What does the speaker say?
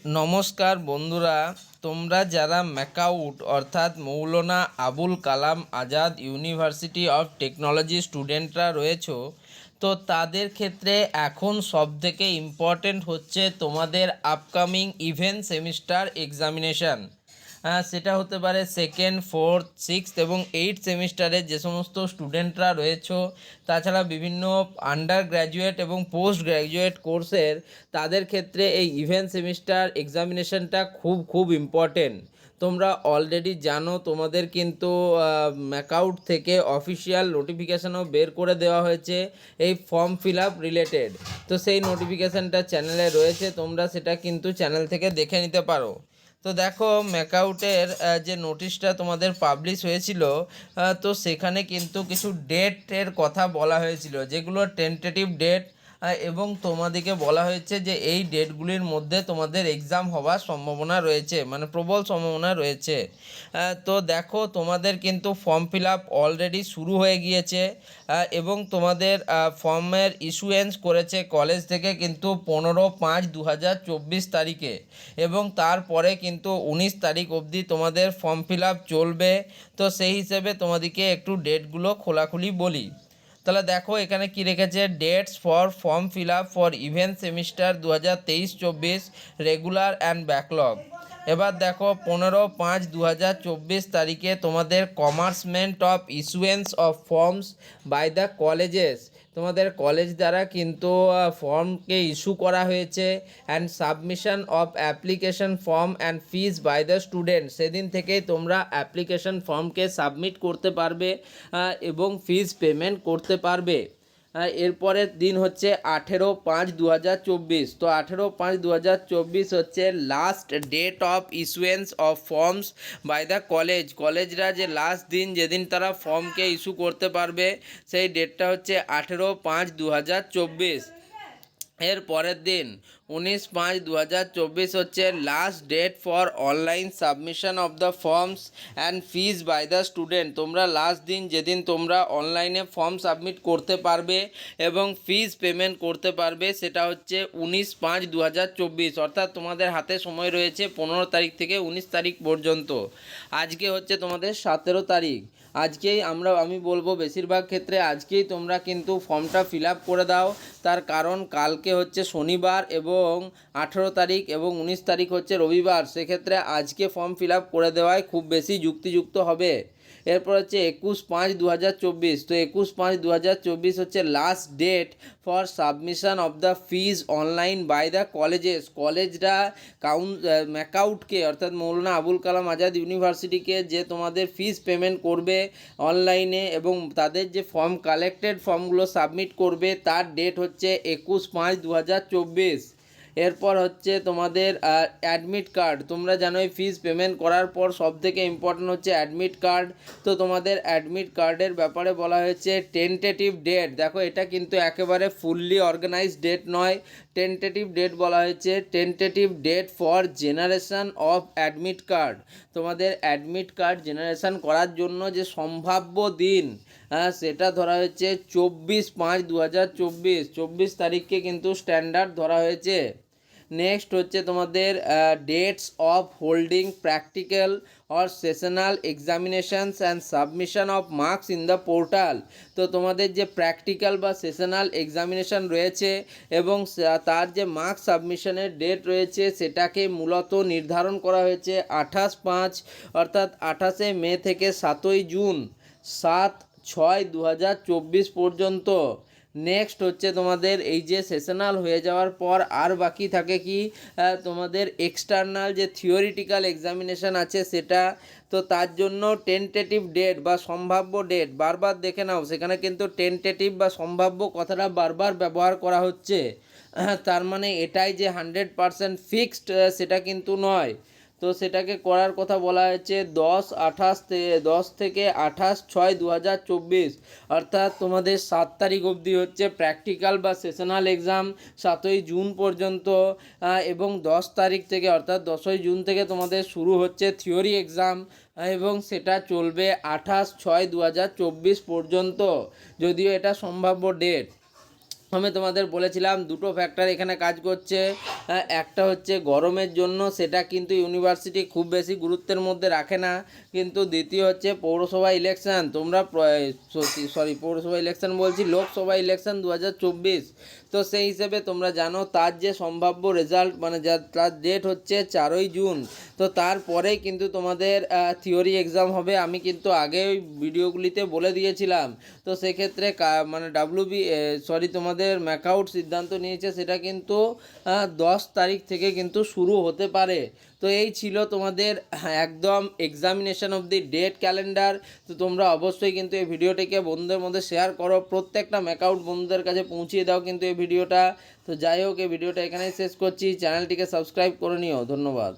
নমস্কার বন্ধুরা, তোমরা যারা ম্যাকাউট অর্থাৎ Maulana Abul Kalam Azad university of technology স্টুডেন্টরা রয়েছো, তো তাদের ক্ষেত্রে এখন সবথেকে ইম্পর্ট্যান্ট হচ্ছে তোমাদের আপকামিং ইভেন্ট সেমিস্টার এক্সামিনেশান। সেটা হতে পারে সেকেন্ড, ফোর্থ, সিক্সথ এবং এইট সেমিস্টারের যে সমস্ত স্টুডেন্টরা রয়েছো, তাছাড়া বিভিন্ন আন্ডার গ্র্যাজুয়েট এবং পোস্ট গ্র্যাজুয়েট কোর্সের তাদের ক্ষেত্রে এই ইভেন্ট সেমিস্টার এক্সামিনেশনটা খুব ইম্পর্টেন্ট। তোমরা অলরেডি জানো তোমাদের কিন্তু ম্যাকাউট থেকে অফিসিয়াল নোটিফিকেশানও বের করে দেওয়া হয়েছে এই ফর্ম ফিল আপ রিলেটেড। তো সেই নোটিফিকেশানটা চ্যানেলে রয়েছে, তোমরা সেটা কিন্তু চ্যানেল থেকে দেখে নিতে পারো। তো দেখো, ম্যাকাউটের যে নোটিশটা তোমাদের পাবলিশ হয়েছিল, তো সেখানে কিন্তু কিছু ডেটের কথা বলা হয়েছিল, যেগুলো টেন্টেটিভ ডেট, এবং তোমাদেরকে বলা হয়েছে যে এই ডেটগুলির মধ্যে তোমাদের এক্সাম হওয়ার সম্ভাবনা রয়েছে, মানে প্রবল সম্ভাবনা রয়েছে। তো দেখো, তোমাদের কিন্তু ফর্ম ফিল আপ অলরেডি শুরু হয়ে গিয়েছে, এবং তোমাদের ফর্মের ইস্যুয়েন্স করেছে কলেজ থেকে কিন্তু 15/5/2024 তারিখে, এবং তারপরে কিন্তু 19 তারিখ অবধি তোমাদের ফর্ম ফিল আপ চলবে। তো সেই হিসেবে তোমাদেরকে একটু ডেটগুলো খোলাখুলি বলি। তাহলে দেখো, এখানে কি রেখেছে, dates for form fill up for even semester 2023-24 regular and backlog. এবার দেখো, 15/5/2024 তারিখে তোমাদের commencement of issuance of forms by the colleges, তোমাদের কলেজ দ্বারা কিন্তু ফর্মকে ইস্যু করা হয়েছে, and submission of application form and fees by the student, সেদিন থেকেই তোমরা অ্যাপ্লিকেশন ফর্মকে সাবমিট করতে পারবে এবং ফিজ পেমেন্ট করতে পারবে। এরপরের দিন হচ্ছে 18/5/2024। তো 18/5/2024 হচ্ছে last date of issuance of forms by the কলেজরা যে লাস্ট দিন যেদিন তারা ফর্মকে ইস্যু করতে পারবে, সেই ডেটটা হচ্ছে 18/5/2024। এর পরের দিন 19/5/2024 হচ্ছে last date for online submission of the forms and fees by the student. তোমরা লাস্ট দিন যেদিন তোমরা অনলাইনে ফর্ম সাবমিট করতে পারবে এবং ফিজ পেমেন্ট করতে পারবে, সেটা হচ্ছে 19/5/2024। অর্থাৎ তোমাদের হাতে সময় রয়েছে 15 তারিখ থেকে 19 তারিখ পর্যন্ত। আজকে হচ্ছে তোমাদের 17 তারিখ। আজকেই আমি বলবো বেশিরভাগ ক্ষেত্রে আজকেই তোমরা কিন্তু ফর্মটা ফিল আপ করে দাও। তার কারণ কালকে হচ্ছে শনিবার এবং 18 তারিখ এবং 19 তারিখ হচ্ছে রবিবার, সেক্ষেত্রে আজকে ফর্ম ফিল আপ করে দেওয়াই খুব বেশি যুক্তিযুক্ত হবে। এরপর হচ্ছে 21/5/2024। তো 21/5/2024 হচ্ছে last date for submission of the fees online by the কলেজরা ম্যাকাউটকে অর্থাৎ মৌলানা আবুল কালাম আজাদ ইউনিভার্সিটিকে যে তোমাদের ফিজ পেমেন্ট করবে অনলাইনে এবং তাদের যে কালেক্টেড ফর্মগুলো সাবমিট করবে, তার ডেট হচ্ছে 21/5/2024। এরপর হচ্ছে তোমাদের অ্যাডমিট কার্ড। তোমরা জানোই ফিজ পেমেন্ট করার পর সবথেকে ইম্পর্টেন্ট হচ্ছে অ্যাডমিট কার্ড। তো তোমাদের অ্যাডমিট কার্ডের ব্যাপারে বলা হয়েছে টেন্টেটিভ ডেট। দেখো, এটা কিন্তু একেবারে ফুললি অর্গানাইজড ডেট নয়, টেন্টেটিভ ডেট বলা হয়েছে, tentative date for generation of admit card. তোমাদের অ্যাডমিট কার্ড জেনারেশন করার জন্য যে সম্ভাব্য দিন, সেটা ধরা হয়েছে 24/5/2024। 24 তারিখকে কিন্তু স্ট্যান্ডার্ড ধরা হয়েছে। নেক্সট হচ্ছে তোমাদের dates of holding practical or sessional examinations and submission of marks in the portal. তো তোমাদের যে প্র্যাকটিক্যাল বা সেশনাল এক্সামিনেশন রয়েছে এবং তার যে মার্কস সাবমিশনের ডেট রয়েছে, সেটাকে মূলত নির্ধারণ করা হয়েছে 28/5 অর্থাৎ 28শে মে থেকে 7ই জুন, 7/6/2024 পর্যন্ত। নেক্সট হচ্ছে তোমাদের এই যে সেশনাল হয়ে যাওয়ার পর আর বাকি থাকে কি, তোমাদের এক্সটার্নাল যে থিওরিটিক্যাল এক্সামিনেশান আছে সেটা। তো তার জন্য টেন্টেটিভ ডেট বা সম্ভাব্য ডেট বারবার দেখে নাও, সেখানে কিন্তু টেন্টেটিভ বা সম্ভাব্য কথাটা বারবার ব্যবহার করা হচ্ছে। তার মানে এটাই যে 100% ফিক্সড সেটা কিন্তু নয়। তো সেটাকে করার কথা বলা হয়েছে 10 থেকে 28/6/2024, অর্থাৎ তোমাদের 7 তারিখ অবধি হচ্ছে প্র্যাকটিক্যাল বা সেশনাল এক্সাম, 7ই জুন পর্যন্ত, এবং 10 তারিখ থেকে অর্থাৎ 10ই জুন থেকে তোমাদের শুরু হচ্ছে থিওরি এক্সাম এবং সেটা চলবে 28/6/2024 পর্যন্ত, যদিও এটা সম্ভাব্য ডেট। আমি তোমাদের বলেছিলাম দুটো ফ্যাক্টর এখানে কাজ করছে। একটা হচ্ছে গরমের জন্য, সেটা কিন্তু ইউনিভার্সিটি খুব বেশি গুরুত্বের মধ্যে রাখে না। কিন্তু দ্বিতীয় হচ্ছে পৌরসভা ইলেকশন। তোমরা পৌরসভা ইলেকশন বলছি, লোকসভা ইলেকশন 2024। তো সেই হিসেবে তোমরা জানো তার যে সম্ভাব্য রেজাল্ট মানে তার ডেট হচ্ছে 4ই জুন। তো তারপরেই কিন্তু তোমাদের থিওরি এক্সাম হবে। আমি কিন্তু আগে ওই ভিডিওগুলিতে বলে দিয়েছিলাম। তো সেক্ষেত্রে মানে তোমাদের ম্যাকআউট সিদ্ধান্ত নিয়েছে সেটা কিন্তু 10 তারিখ থেকে কিন্তু শুরু হতে পারে। তো এই ছিল তোমাদের একদম examination of the date calendar. তো তোমরা অবশ্যই কিন্তু এই ভিডিওটিকে বন্ধুদের মধ্যে শেয়ার করো, প্রত্যেকটা ম্যাকআউট বন্ধুদের কাছে পৌঁছিয়ে দাও কিন্তু এই ভিডিওটা। তো যাই হোক, এই ভিডিওটা এখানেই শেষ করছি। চ্যানেলটিকে সাবস্ক্রাইব করে নিও। ধন্যবাদ।